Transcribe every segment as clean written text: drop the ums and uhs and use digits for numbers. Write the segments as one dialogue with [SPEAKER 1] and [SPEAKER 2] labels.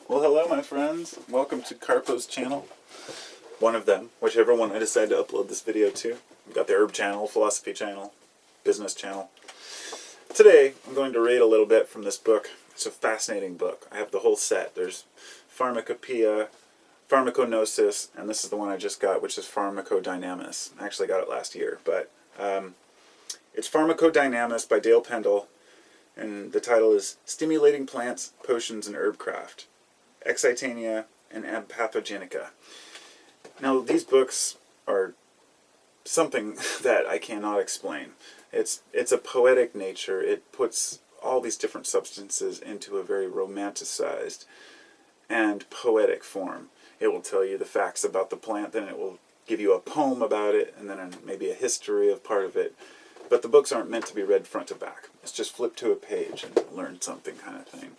[SPEAKER 1] Well, hello, my friends. Welcome to Carpo's channel. One of them, whichever one I decide to upload this video to. We've got the herb channel, philosophy channel, business channel. Today, I'm going to read a little bit from this book. It's a fascinating book. I have the whole set. There's Pharmacopoeia, Pharmacognosis, and this is the one I just got, which is Pharmacodynamics. I actually got it last year, but it's Pharmacodynamics by Dale Pendle, and the title is Stimulating Plants, Potions, and Herbcraft. Excitania and Pathogenica. Now, these books are something that I cannot explain. It's a poetic nature. It puts all these different substances into a very romanticized and poetic form. It will tell you the facts about the plant, then it will give you a poem about it, and then maybe a history of part of it. But the books aren't meant to be read front to back. It's just flip to a page and learn something kind of thing.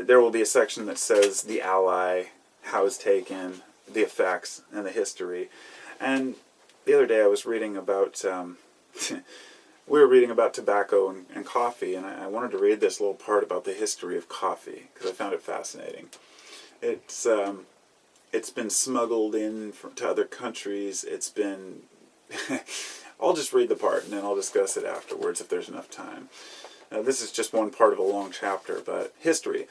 [SPEAKER 1] There will be a section that says the ally, how it's taken, the effects, and the history. And the other day I was reading about, we were reading about tobacco and coffee, and I wanted to read this little part about the history of coffee, because I found it fascinating. It's been smuggled in to other countries. It's been... I'll just read the part, and then I'll discuss it afterwards if there's enough time. This is just one part of a long chapter, but history.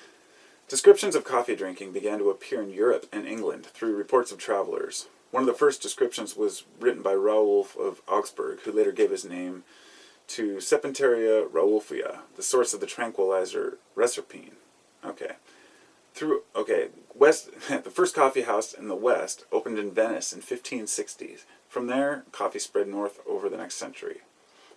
[SPEAKER 1] Descriptions of coffee drinking began to appear in Europe and England through reports of travelers. One of the first descriptions was written by Raoulf of Augsburg, who later gave his name to Sepentaria Raoulfia, the source of the tranquilizer reserpine. The first coffee house in the West opened in Venice in 1560s. From there, coffee spread north over the next century.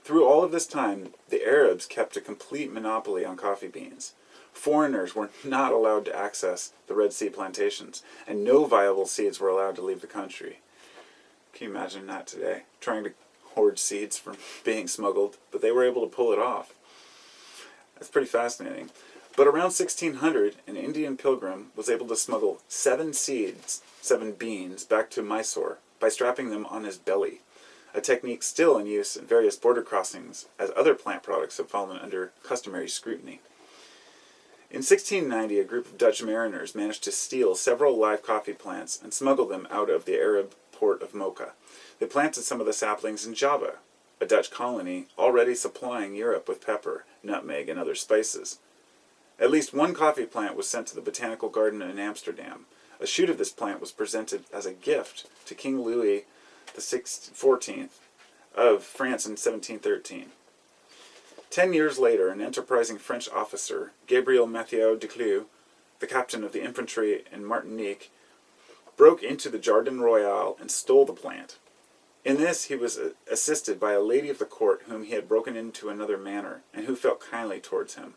[SPEAKER 1] Through all of this time, the Arabs kept a complete monopoly on coffee beans. Foreigners were not allowed to access the Red Sea plantations, and no viable seeds were allowed to leave the country. Can you imagine that today? Trying to hoard seeds from being smuggled, but they were able to pull it off. That's pretty fascinating. But around 1600, an Indian pilgrim was able to smuggle 7 beans, back to Mysore by strapping them on his belly. A technique still in use in various border crossings, as other plant products have fallen under customary scrutiny. In 1690, a group of Dutch mariners managed to steal several live coffee plants and smuggle them out of the Arab port of Mocha. They planted some of the saplings in Java, a Dutch colony already supplying Europe with pepper, nutmeg, and other spices. At least one coffee plant was sent to the Botanical Garden in Amsterdam. A shoot of this plant was presented as a gift to King Louis XIV of France in 1713. 10 years later, an enterprising French officer, Gabriel Mathieu Declieux, the captain of the infantry in Martinique, broke into the Jardin Royal and stole the plant. In this, he was assisted by a lady of the court whom he had broken into another manor, and who felt kindly towards him.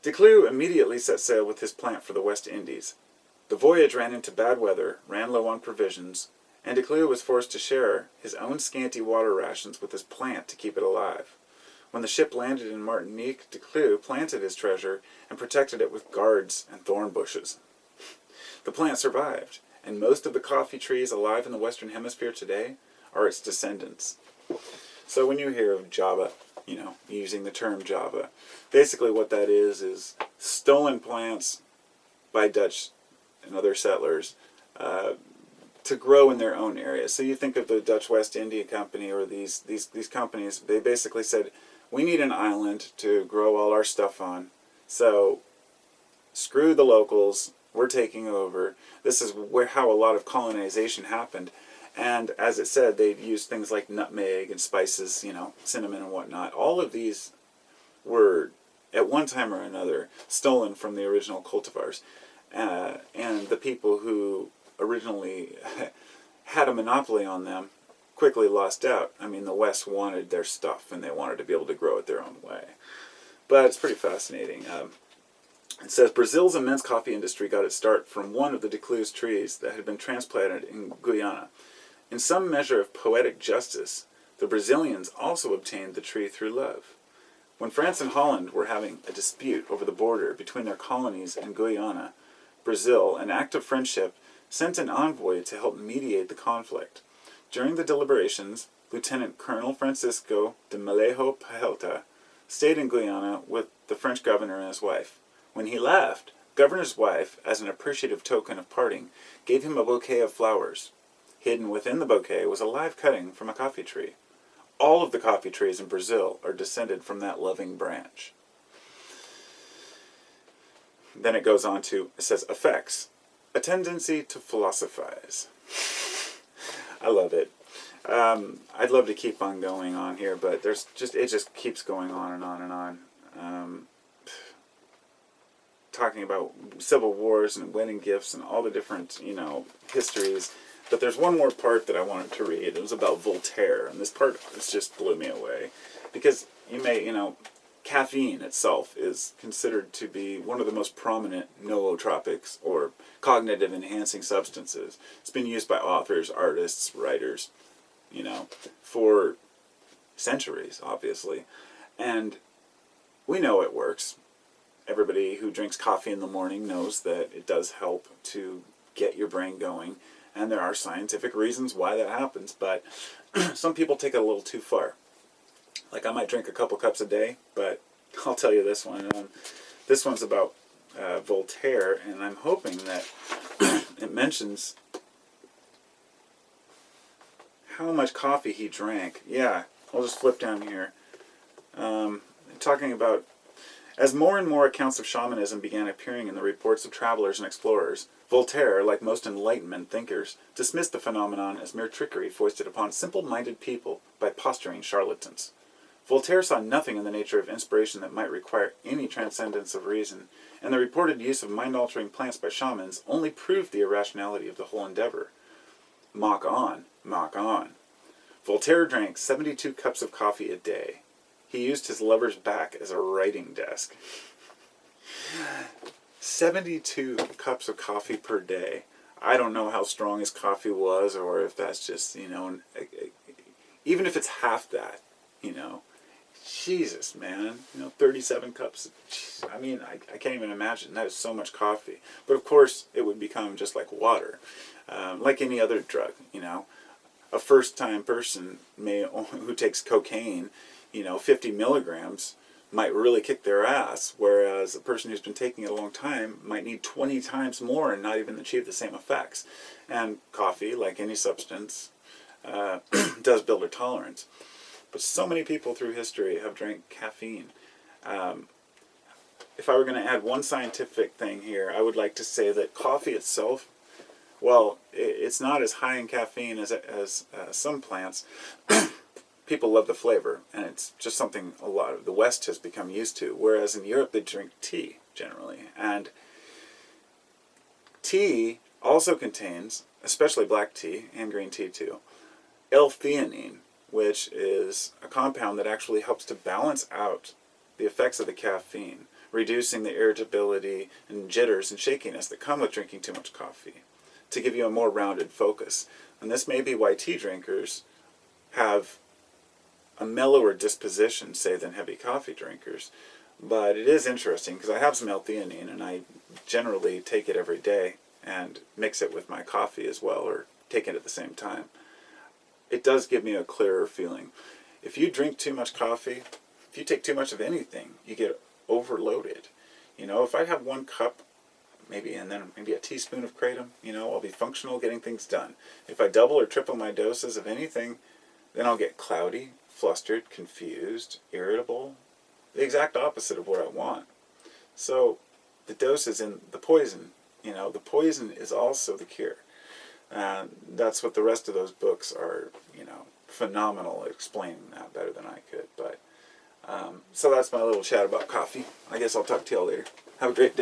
[SPEAKER 1] Declieux immediately set sail with his plant for the West Indies. The voyage ran into bad weather, ran low on provisions, and Declieux was forced to share his own scanty water rations with his plant to keep it alive. When the ship landed in Martinique, Declieux planted his treasure and protected it with guards and thorn bushes. The plant survived, and most of the coffee trees alive in the Western Hemisphere today are its descendants. So when you hear of Java, using the term Java, basically what that is stolen plants by Dutch and other settlers to grow in their own area. So you think of the Dutch West India Company or these companies, they basically said, we need an island to grow all our stuff on, so screw the locals, we're taking over. This is how a lot of colonization happened. And as it said, they'd used things like nutmeg and spices, cinnamon and whatnot. All of these were, at one time or another, stolen from the original cultivars. And the people who originally had a monopoly on them quickly lost out. I mean, the West wanted their stuff, and they wanted to be able to grow it their own way. But it's pretty fascinating. It says, Brazil's immense coffee industry got its start from one of the Declieu's trees that had been transplanted in Guyana. In some measure of poetic justice, the Brazilians also obtained the tree through love. When France and Holland were having a dispute over the border between their colonies in Guyana, Brazil, an act of friendship, sent an envoy to help mediate the conflict. During the deliberations, Lieutenant Colonel Francisco de Melejo Pajelta stayed in Guyana with the French governor and his wife. When he left, governor's wife, as an appreciative token of parting, gave him a bouquet of flowers. Hidden within the bouquet was a live cutting from a coffee tree. All of the coffee trees in Brazil are descended from that loving branch. Then it goes on to, it says, effects. A tendency to philosophize. I love it. I'd love to keep on going on here, but it just keeps going on and on and on. Talking about civil wars and wedding gifts and all the different, histories. But there's one more part that I wanted to read. It was about Voltaire, and this part just blew me away. Because caffeine itself is considered to be one of the most prominent nootropics, or cognitive enhancing substances. It's been used by authors, artists, writers, for centuries, obviously. And we know it works. Everybody who drinks coffee in the morning knows that it does help to get your brain going. And there are scientific reasons why that happens, but some people take it a little too far. Like, I might drink a couple cups a day, but I'll tell you this one. This one's about Voltaire, and I'm hoping that it mentions how much coffee he drank. Yeah, I'll just flip down here. Talking about, as more and more accounts of shamanism began appearing in the reports of travelers and explorers, Voltaire, like most Enlightenment thinkers, dismissed the phenomenon as mere trickery foisted upon simple-minded people by posturing charlatans. Voltaire saw nothing in the nature of inspiration that might require any transcendence of reason, and the reported use of mind-altering plants by shamans only proved the irrationality of the whole endeavor. Mock on, mock on. Voltaire drank 72 cups of coffee a day. He used his lover's back as a writing desk. 72 cups of coffee per day. I don't know how strong his coffee was, or if that's just, even if it's half that, Jesus, man, 37 cups. I mean, I can't even imagine. That is so much coffee. But of course, it would become just like water, like any other drug, A first-time person who takes cocaine, 50 milligrams, might really kick their ass, whereas a person who's been taking it a long time might need 20 times more and not even achieve the same effects. And coffee, like any substance, does build a tolerance. But so many people through history have drank caffeine. If I were going to add one scientific thing here, I would like to say that coffee itself, well, it's not as high in caffeine as some plants. People love the flavor, and it's just something a lot of the West has become used to, whereas in Europe they drink tea, generally. And tea also contains, especially black tea, and green tea too, l-theanine, which is a compound that actually helps to balance out the effects of the caffeine, reducing the irritability and jitters and shakiness that come with drinking too much coffee, to give you a more rounded focus. And this may be why tea drinkers have a mellower disposition, say, than heavy coffee drinkers. But it is interesting, because I have some L-theanine, and I generally take it every day and mix it with my coffee as well, or take it at the same time. It does give me a clearer feeling. If you drink too much coffee, if you take too much of anything, you get overloaded. If I have 1 cup, and then maybe a teaspoon of kratom, I'll be functional getting things done. If I double or triple my doses of anything, then I'll get cloudy, flustered, confused, irritable, the exact opposite of what I want. So the dose is in the poison. The poison is also the cure. That's what the rest of those books are, phenomenal at explaining that better than I could. But so that's my little chat about coffee. I guess I'll talk to y'all later. Have a great day.